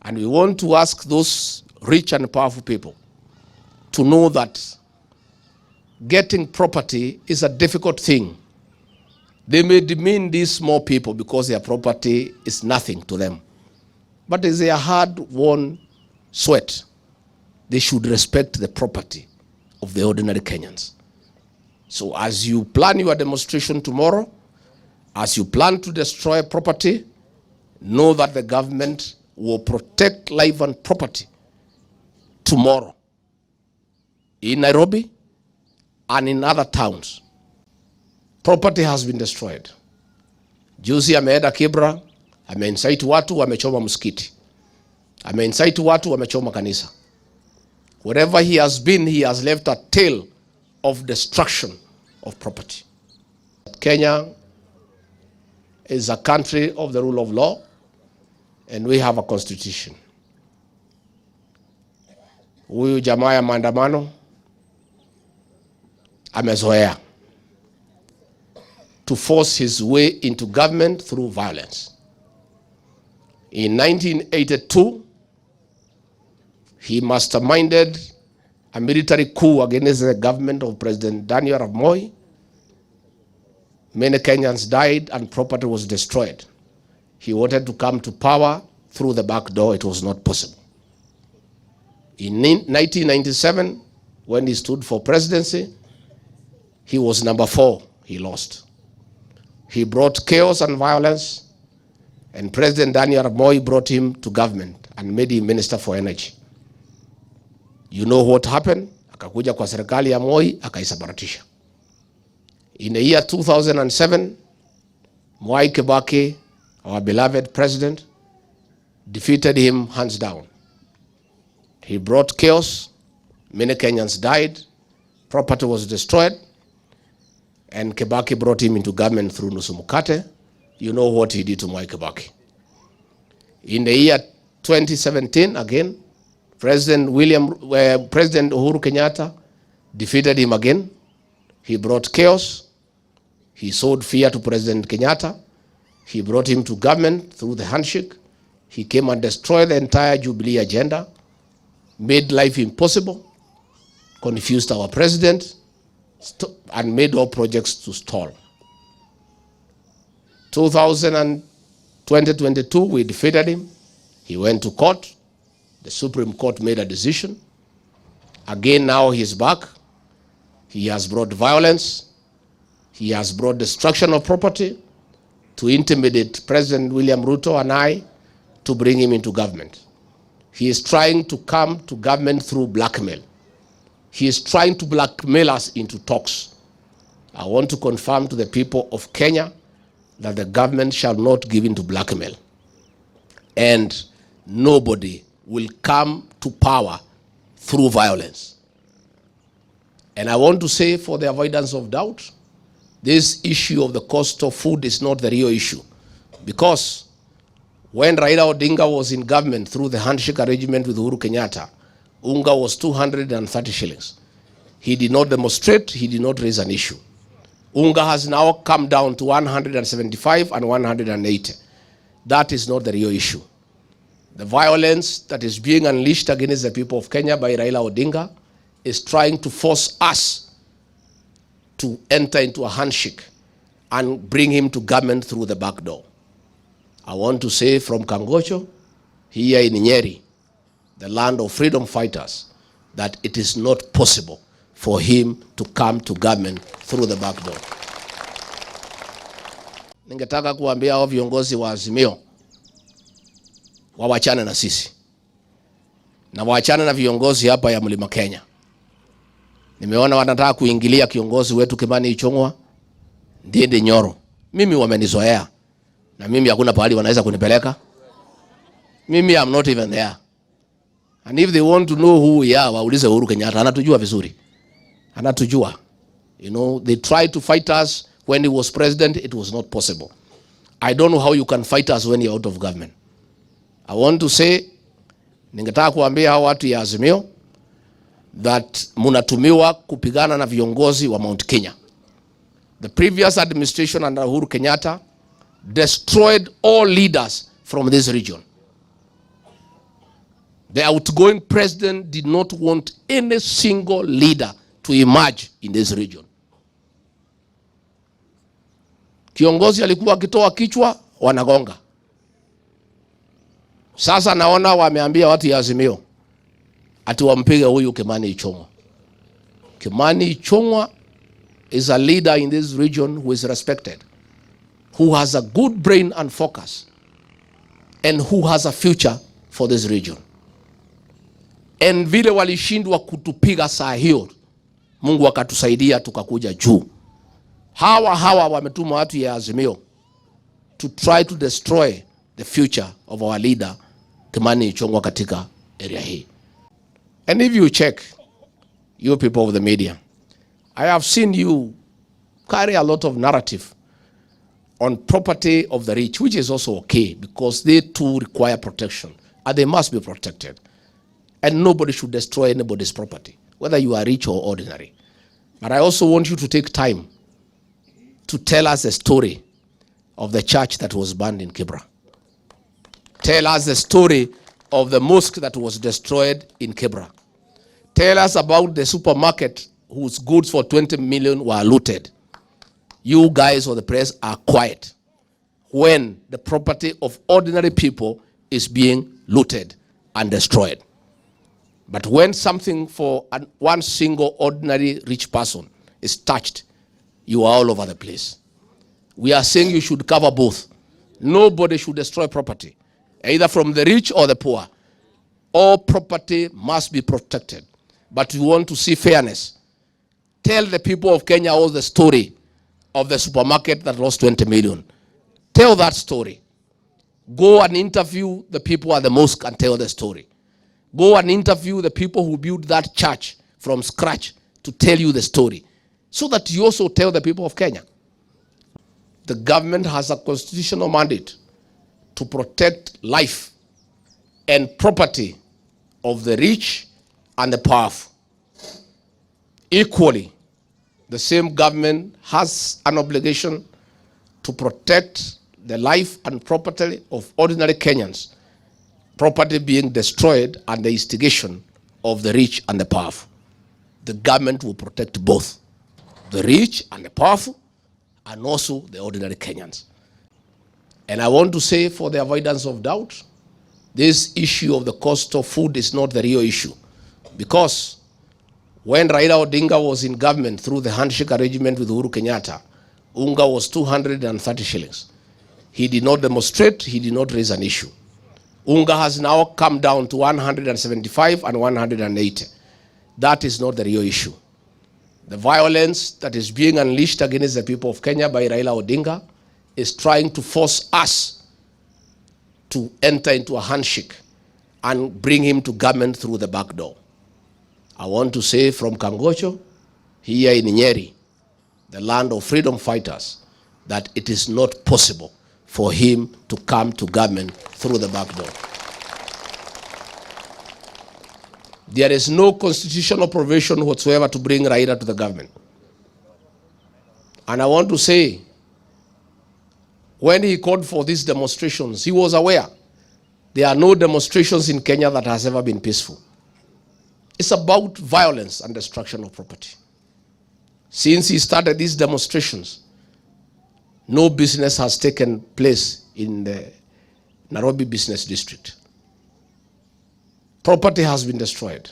And we want to ask those rich and powerful people to know that getting property is a difficult thing. They may demean these small people because their property is nothing to them. But it's a hard-won sweat. They should respect the property of the ordinary Kenyans. So as you plan your demonstration tomorrow, as you plan to destroy property, know that the government will protect life and property tomorrow in Nairobi and in other towns. Property has been destroyed. Juzi ameenda Kibra, ameincite watu wamechoma msikiti. Ameincite watu wamechoma kanisa. Wherever he has been, he has left a tale of destruction of property. Kenya is a country of the rule of law, and we have a constitution. Huyu jamaa ya maandamano amezoea to force his way into government through violence. In 1982, he masterminded a military coup against the government of President Daniel Arap Moi. Many Kenyans died and property was destroyed. He wanted to come to power through the back door. It was not possible. In 1997, when he stood for presidency, he was number 4. He lost. He brought chaos and violence, and President Daniel Arap Moi brought him to government and made him Minister for Energy. You know what happened? Akakuja kwa serikali ya Moi, akaisabaratisha. In the year 2007, Mwai Kibaki, our beloved president, defeated him hands down. He brought chaos. Many Kenyans died. Property was destroyed. And Kibaki brought him into government through nusu mkate. You know what he did to Mwai Kibaki. In the year 2017, again, President Uhuru Kenyatta defeated him again. He brought chaos. He sowed fear to President Kenyatta. He brought him to government through the handshake. He came and destroyed the entire Jubilee agenda, made life impossible, confused our president, and made all projects to stall. 2022, we defeated him. He went to court. The Supreme Court made a decision. Again, now he's back. He has brought violence. He has brought destruction of property to intimidate President William RUTO and I to bring him into government. He is trying to come to government through blackmail. He is trying to blackmail us into talks. I want to confirm to the people of Kenya that the government shall not give in to blackmail. And nobody will come to power through violence. And I want to say, for the avoidance of doubt, this issue of the cost of food is not the real issue. Because when Raila ODINGA was in government through the handshake arrangement with Uhuru Kenyatta, unga was 230 shillings. He did not demonstrate, he did not raise an issue. Unga has now come down to 175 and 180. That is not the real issue. The violence that is being unleashed against the people of Kenya by Raila ODINGA is trying to force us to enter into a handshake and bring him to government through the back door. I want to say from Kangocho, here in Nyeri, the land of freedom fighters, that it is not possible for him to come to government through the back door. Ningetaka kuambia hao viongozi wa Azimio wawachane na sisi. Na wawachane na viongozi hapa ya Mlima Kenya. Nimeona wanataka kuingilia kiongozi wetu Kimani Ichung'wa, Ndindi Nyoro. Mimi wamenizoea. Na mimi hakuna pahali wanaweza kunipeleka. Mimi I'm not even there. And if they want to know who we are, waulize Uhuru Kenyatta. Anatujua vizuri. Anatujua. You know, they tried to fight us when he was president. It was not possible. I don't know how you can fight us when you're out of government. I want to say, ningetaka kuambia hao watu ya Azimio that munatumiwa kupigana na viongozi wa Mount Kenya. The previous administration under Uhuru Kenyatta destroyed all leaders from this region. The outgoing president did not want any single leader to emerge in this region. Kiongozi alikuwa akitoa kichwa, wanagonga. Sasa naona wameambia watu ya Azimio ati wampige huyu Kimani Ichung'wa. Kimani Ichung'wa is a leader in this region who is respected, who has a good brain and focus, and who has a future for this region. And vile walishindwa kutupiga saa hiyo, Mungu akatusaidia tukakuja juu. Hawa wametuma watu ya Azimio to try to destroy the future of our leader Kimani Ichung'wa katika area hii. And if you check, you people of the media, I have seen you carry a lot of narrative on property of the rich, which is also okay because they too require protection and they must be protected. And nobody should destroy anybody's property, whether you are rich or ordinary. But I also want you to take time to tell us the story of the church that was burned in Kibra. Tell us the story of the mosque that was destroyed in Kibra. Tell us about the supermarket whose goods for 20 million were looted. You guys or the press are quiet when the property of ordinary people is being looted and destroyed. But when something for one single ordinary rich person is touched, you are all over the place. We are saying you should cover both. Nobody should destroy property, either from the rich or the poor. All property must be protected. But we want to see fairness. Tell the people of Kenya all the story of the supermarket that lost 20 million. Tell that story. Go and interview the people at the mosque and tell the story. Go and interview the people who built that church from scratch to tell you the story, so that you also tell the people of Kenya. The government has a constitutional mandate to protect life and property of the rich and the powerful. Equally, the same government has an obligation to protect the life and property of ordinary Kenyans, property being destroyed and the instigation of the rich and the powerful. The government will protect both the rich and the powerful, and also the ordinary Kenyans. And I want to say, for the avoidance of doubt, this issue of the cost of food is not the real issue. Because when Raila ODINGA was in government through the Handshake arrangement with Uhuru Kenyatta, unga was 230 shillings. He did not demonstrate, he did not raise an issue. Unga has now come down to 175 and 180. That is not the real issue. The violence that is being unleashed against the people of Kenya by Raila ODINGA is trying to force us to enter into a handshake and bring him to government through the back door. I want to say from Kangocho, here in Nyeri, the land of freedom fighters, that it is not possible for him to come to government through the back door. There is no constitutional provision whatsoever to bring Raila to the government. And I want to say, when he called for these demonstrations, he was aware there are no demonstrations in Kenya that has ever been peaceful. It's about violence and destruction of property. Since he started these demonstrations, no business has taken place in the Nairobi Business District. Property has been destroyed.